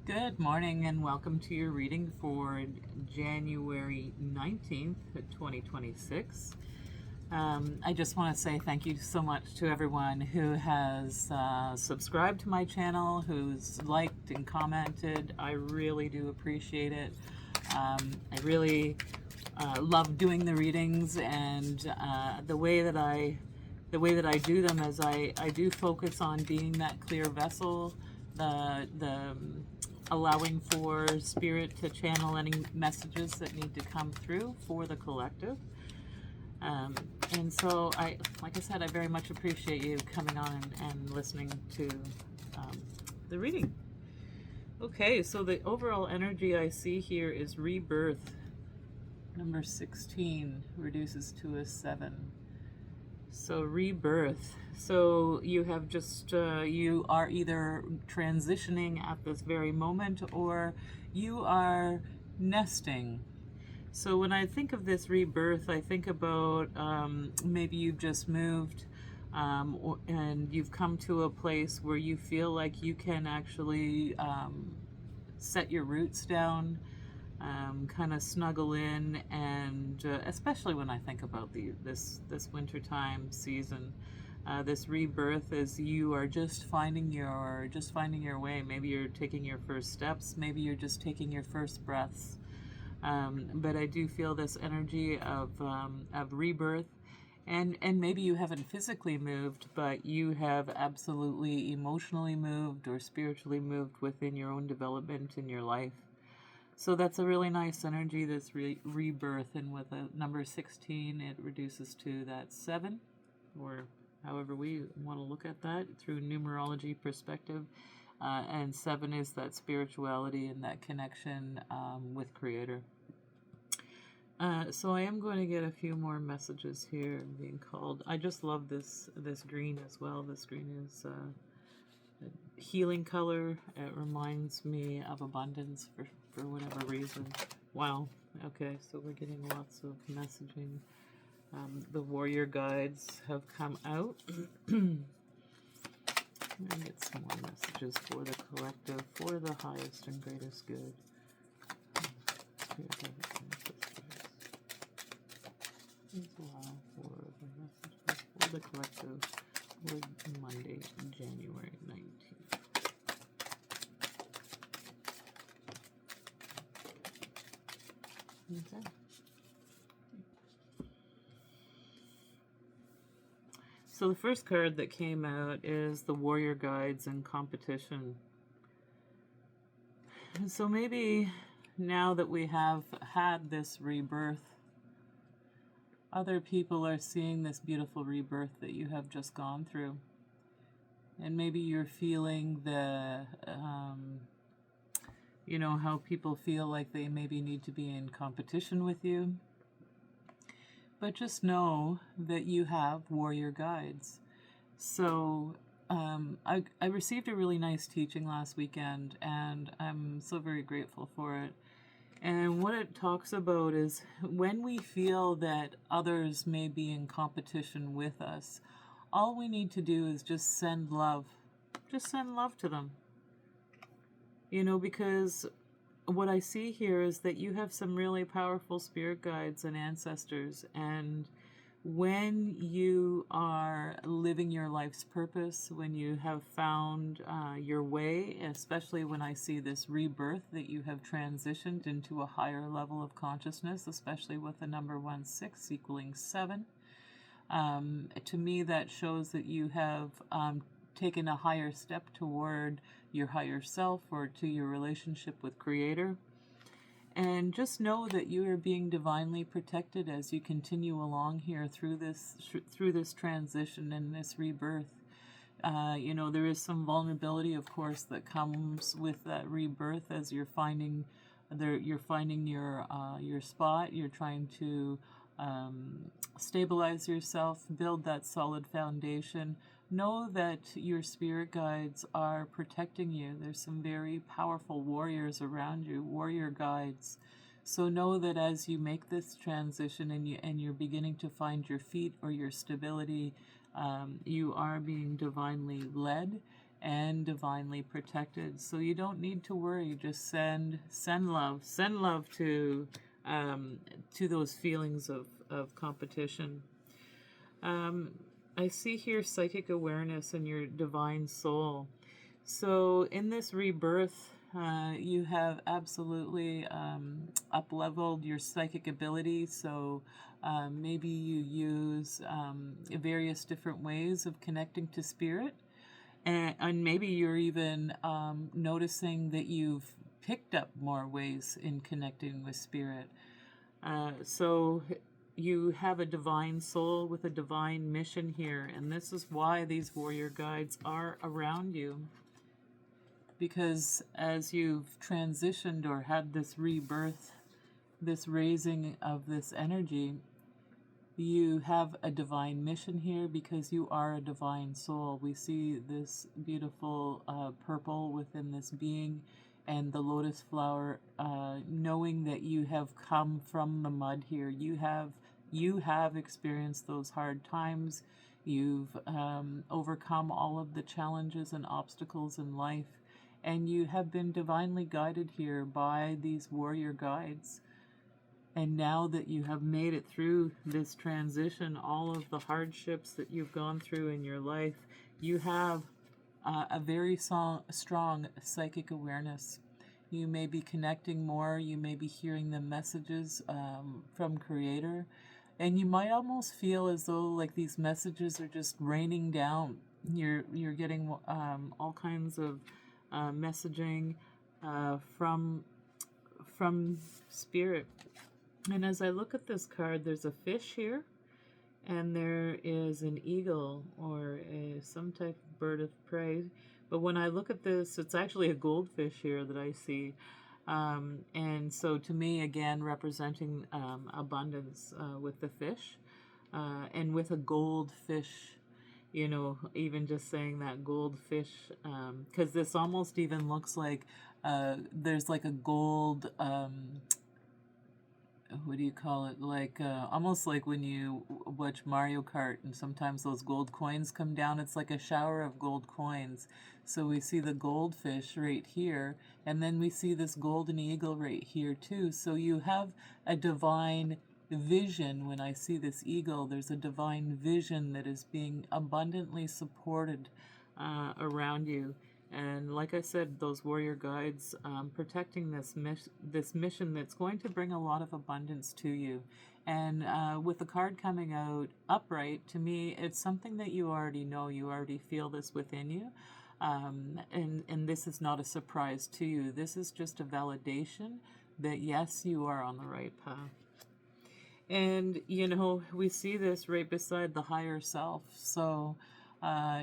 Good morning and welcome to your reading for January 19th, 2026. I just want to say thank you so much to everyone who has subscribed to my channel, who's liked and commented. I really do appreciate it. I really love doing the readings, and the way that I do them is I do focus on being that clear vessel, the allowing for spirit to channel any messages that need to come through for the collective. And so like I said, I very much appreciate you coming on and listening to the reading. Okay, so the overall energy I see here is rebirth. Number 16 reduces to a 7. So rebirth. So you have just, you are either transitioning at this very moment or you are nesting. So when I think of this rebirth, I think about maybe you've just moved and you've come to a place where you feel like you can actually set your roots down, kind of snuggle in, and especially when I think about this wintertime season, this rebirth is you are just finding your way. Maybe you're taking your first steps. Maybe you're just taking your first breaths. But I do feel this energy of rebirth. And maybe you haven't physically moved, but you have absolutely emotionally moved or spiritually moved within your own development in your life. So that's a really nice energy, this rebirth. And with a number 16, it reduces to that 7, or however we want to look at that through numerology perspective. And 7 is that spirituality and that connection with Creator. So I am going to get a few more messages here being called. I just love this green as well. This green is a healing color. It reminds me of abundance for whatever reason. Wow. Okay, so we're getting lots of messaging. The warrior guides have come out. I get some more messages for the collective, for the highest and greatest good. Please allow for the messages for the collective for Monday, January 19th. Okay. So the first card that came out is the Warrior Guides in competition. And so maybe now that we have had this rebirth, other people are seeing this beautiful rebirth that you have just gone through. And maybe you're feeling the, how people feel like they maybe need to be in competition with you. But just know that you have warrior guides. So I received a really nice teaching last weekend, and I'm so very grateful for it. And what it talks about is when we feel that others may be in competition with us, all we need to do is just send love. Just send love to them. Because what I see here is that you have some really powerful spirit guides and ancestors, and when you are living your life's purpose, when you have found your way, especially when I see this rebirth, that you have transitioned into a higher level of consciousness, especially with the number 16 equaling 7, to me that shows that you have taken a higher step toward your higher self or to your relationship with Creator. And just know that you are being divinely protected as you continue along here through this transition and this rebirth. There is some vulnerability, of course, that comes with that rebirth as you're finding your spot. You're trying to stabilize yourself, build that solid foundation. Know that your spirit guides are protecting you. There's some very powerful warriors around you, warrior guides. So know that as you make this transition and you're beginning to find your feet or your stability, you are being divinely led, and divinely protected. So you don't need to worry. Just send love to those feelings of competition. I see here psychic awareness and your divine soul. So in this rebirth, you have absolutely up-leveled your psychic ability. So maybe you use various different ways of connecting to spirit. And maybe you're even noticing that you've picked up more ways in connecting with spirit. So you have a divine soul with a divine mission here, and this is why these warrior guides are around you. Because as you've transitioned or had this rebirth, this raising of this energy, you have a divine mission here because you are a divine soul. We see this beautiful purple within this being and the lotus flower, knowing that you have come from the mud here. You have experienced those hard times. You've overcome all of the challenges and obstacles in life, and you have been divinely guided here by these warrior guides. And now that you have made it through this transition, all of the hardships that you've gone through in your life, you have a very strong psychic awareness. You may be connecting more, you may be hearing the messages from Creator, and you might almost feel as though like these messages are just raining down. You're getting all kinds of messaging from Spirit. And as I look at this card, there's a fish here, and there is an eagle or some type of bird of prey. But when I look at this, it's actually a goldfish here that I see. And so to me, again, representing abundance with the fish. And with a goldfish, you know, even just saying that goldfish, because this almost even looks like there's like a gold... what do you call it? Like almost like when you watch Mario Kart and sometimes those gold coins come down. It's like a shower of gold coins. So we see the goldfish right here, and then we see this golden eagle right here too. So you have a divine vision. When I see this eagle, there's a divine vision that is being abundantly supported around you. And like I said, those warrior guides protecting this mission that's going to bring a lot of abundance to you. And with the card coming out upright, to me, it's something that you already know. You already feel this within you. And this is not a surprise to you. This is just a validation that, yes, you are on the right path. And, you know, we see this right beside the higher self. So...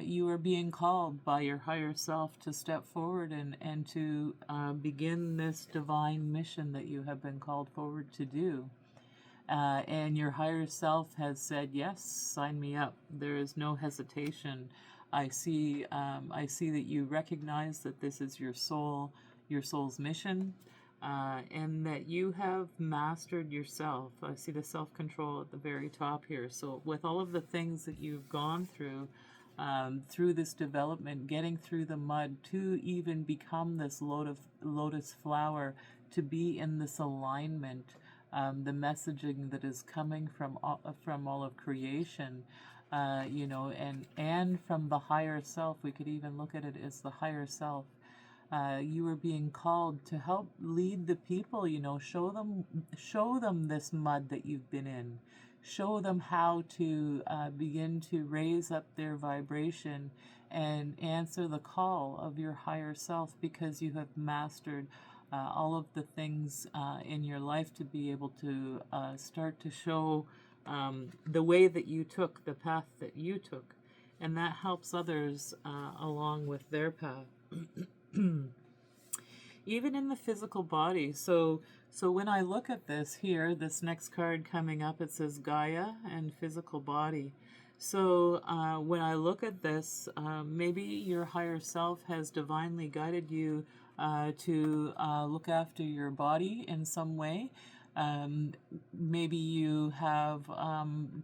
you are being called by your higher self to step forward and to begin this divine mission that you have been called forward to do. And your higher self has said, yes, sign me up. There is no hesitation. I see that you recognize that this is your soul's mission, and that you have mastered yourself. I see the self-control at the very top here. So with all of the things that you've gone through this development, getting through the mud to even become this lotus flower, to be in this alignment, the messaging that is coming from all of creation, you know, and from the higher self. We could even look at it as the higher self. You are being called to help lead the people, you know, show them this mud that you've been in. Show them how to begin to raise up their vibration and answer the call of your higher self, because you have mastered all of the things in your life to be able to start to show the way that you took, the path that you took. And that helps others along with their path. Even in the physical body. So when I look at this here, this next card coming up, it says Gaia and physical body. So when I look at this, maybe your higher self has divinely guided you to look after your body in some way. Maybe you have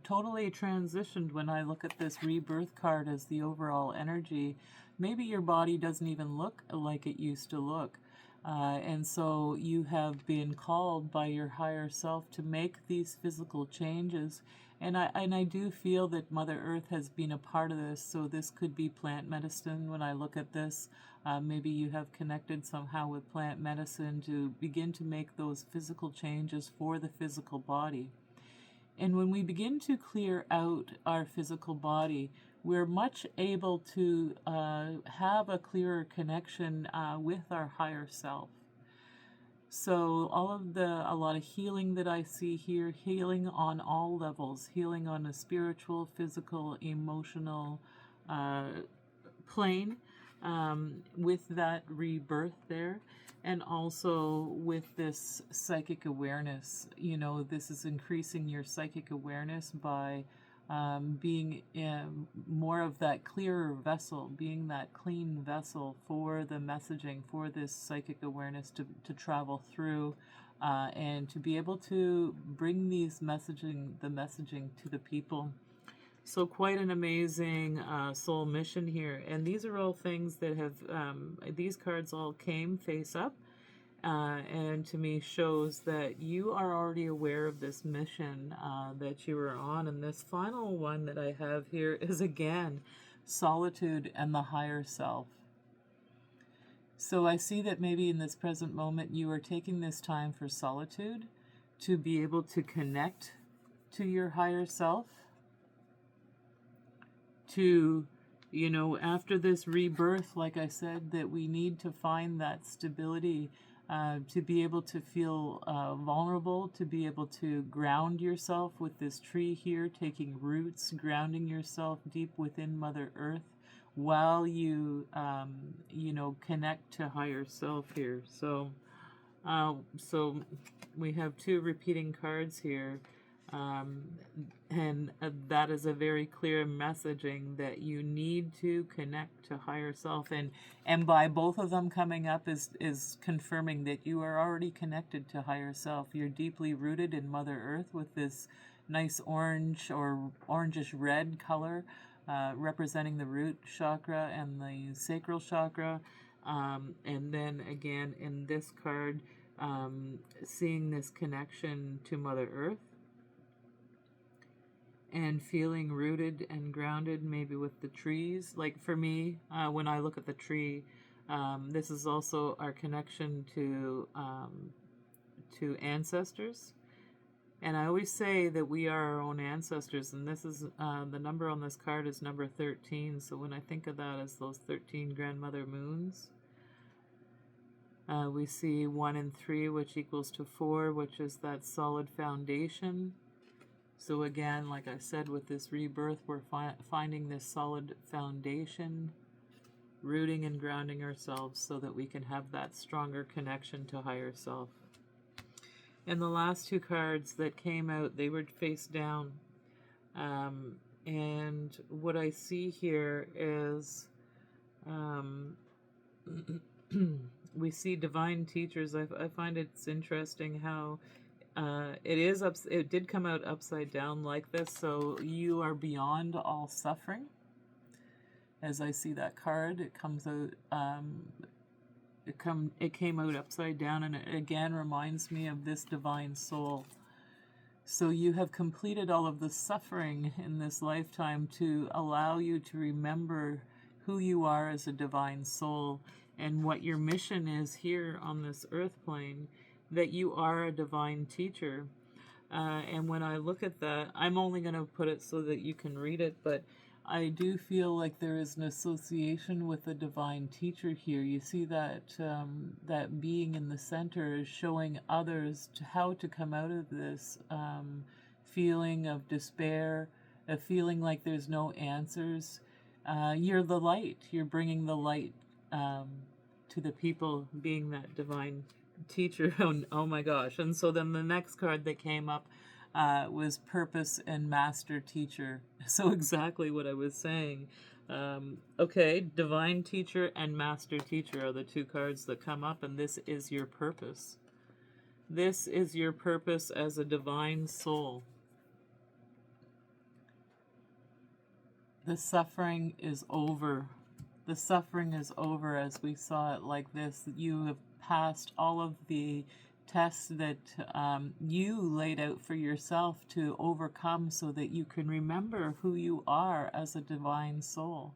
totally transitioned. When I look at this rebirth card as the overall energy, maybe your body doesn't even look like it used to look. And so you have been called by your higher self to make these physical changes. And I do feel that Mother Earth has been a part of this. So this could be plant medicine when I look at this. Maybe you have connected somehow with plant medicine to begin to make those physical changes for the physical body. And when we begin to clear out our physical body, we're much able to have a clearer connection with our higher self. So a lot of healing that I see here, healing on all levels, healing on a spiritual, physical, emotional plane, with that rebirth there, and also with this psychic awareness. This is increasing your psychic awareness by being more of that clearer vessel, being that clean vessel for the messaging, for this psychic awareness to travel through, and to be able to bring the messaging to the people. So quite an amazing soul mission here. And these are all things that have, these cards all came face up. And to me shows that you are already aware of this mission that you are on. And this final one that I have here is, again, solitude and the higher self. So I see that maybe in this present moment you are taking this time for solitude to be able to connect to your higher self, to, after this rebirth, like I said, that we need to find that stability, to be able to feel vulnerable, to be able to ground yourself with this tree here, taking roots, grounding yourself deep within Mother Earth while you, connect to higher self here. So we have two repeating cards here. And that is a very clear messaging that you need to connect to higher self, and by both of them coming up is confirming that you are already connected to higher self. You're deeply rooted in Mother Earth with this nice orange or orangish red color, representing the root chakra and the sacral chakra, and then again in this card, seeing this connection to Mother Earth and feeling rooted and grounded, maybe with the trees. Like for me, when I look at the tree, this is also our connection to ancestors. And I always say that we are our own ancestors, and this is the number on this card is number 13. So when I think of that as those 13 grandmother moons, we see 1 and 3, which equals to 4, which is that solid foundation. So again, like I said, with this rebirth, we're finding this solid foundation, rooting and grounding ourselves so that we can have that stronger connection to higher self. And the last two cards that came out, they were face down. And what I see here is we see divine teachers. I find it's interesting how it did come out upside down like this, so you are beyond all suffering. As I see that card, it comes out, it came out upside down, and it again reminds me of this divine soul. So you have completed all of the suffering in this lifetime to allow you to remember who you are as a divine soul and what your mission is here on this earth plane, that you are a divine teacher. And when I look at that, I'm only going to put it so that you can read it, but I do feel like there is an association with a divine teacher here. You see that that being in the center is showing others how to come out of this feeling of despair, a feeling like there's no answers. You're the light. You're bringing the light to the people, being that divine teacher. Oh my gosh. And so then the next card that came up was purpose and master teacher. So exactly what I was saying. Okay, divine teacher and master teacher are the two cards that come up, and this is your purpose. This is your purpose as a divine soul. The suffering is over. The suffering is over, as we saw it like this. You have passed all of the tests that you laid out for yourself to overcome so that you can remember who you are as a divine soul.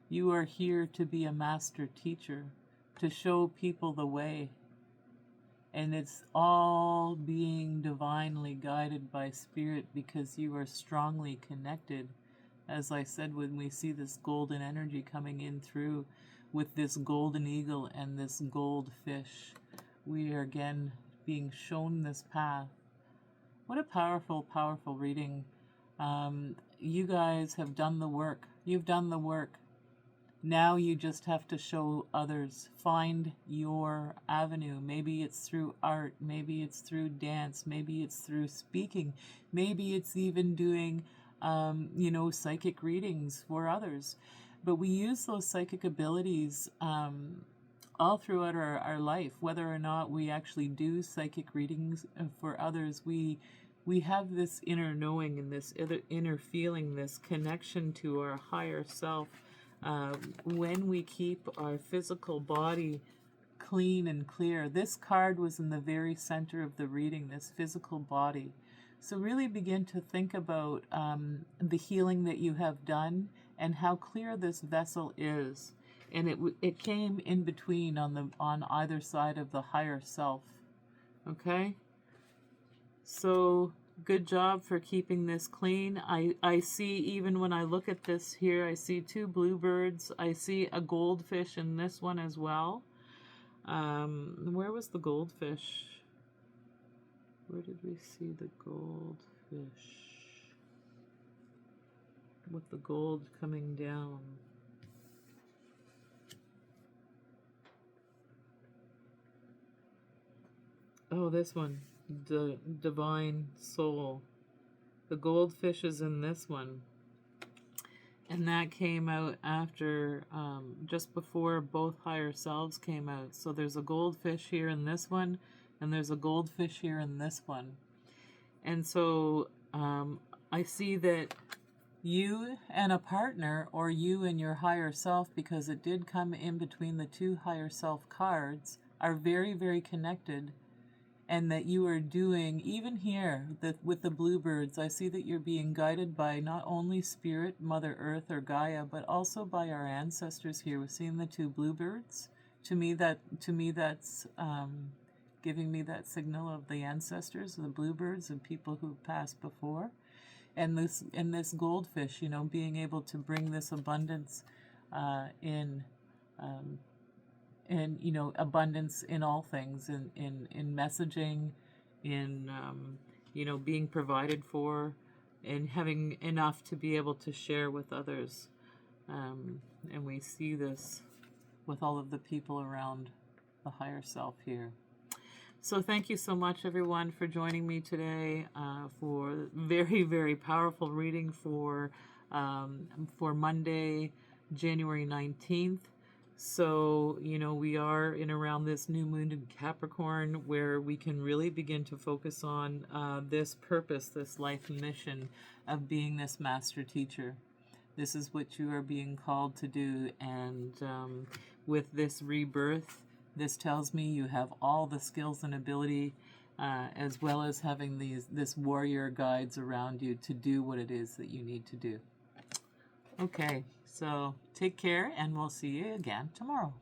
You are here to be a master teacher, to show people the way. And it's all being divinely guided by spirit because you are strongly connected. As I said, when we see this golden energy coming in through with this golden eagle and this goldfish, we are again being shown this path. What a powerful, powerful reading. You guys have done the work. You've done the work. Now you just have to show others. Find your avenue. Maybe it's through art. Maybe it's through dance. Maybe it's through speaking. Maybe it's even doing, psychic readings for others. But we use those psychic abilities all throughout our life. Whether or not we actually do psychic readings for others, we have this inner knowing and this inner feeling, this connection to our higher self. When we keep our physical body clean and clear. This card was in the very center of the reading, this physical body. So really begin to think about the healing that you have done and how clear this vessel is. And it came in between on either side of the higher self. Okay? So good job for keeping this clean. I see, even when I look at this here, I see 2 bluebirds. I see a goldfish in this one as well. Where was the goldfish? Where did we see the goldfish? With the gold coming down. Oh, this one. The divine soul. The goldfish is in this one. And that came out after, just before both higher selves came out. So there's a goldfish here in this one, and there's a goldfish here in this one. And so I see that you and a partner, or you and your higher self, because it did come in between the 2 higher self cards, are very, very connected. And that you are doing, even here, with the bluebirds, I see that you're being guided by not only Spirit, Mother Earth, or Gaia, but also by our ancestors here. We're seeing the 2 bluebirds. To me, that's giving me that signal of the ancestors, the bluebirds, and people who've passed before. And this goldfish, being able to bring this abundance in. And abundance in all things, in messaging, in being provided for, and having enough to be able to share with others. And we see this with all of the people around the higher self here. So thank you so much, everyone, for joining me today for very, very powerful reading for Monday, January 19th. So, we are in around this new moon in Capricorn, where we can really begin to focus on this purpose, this life mission of being this master teacher. This is what you are being called to do. And with this rebirth, this tells me you have all the skills and ability, as well as having this warrior guides around you to do what it is that you need to do. Okay, so take care, and we'll see you again tomorrow.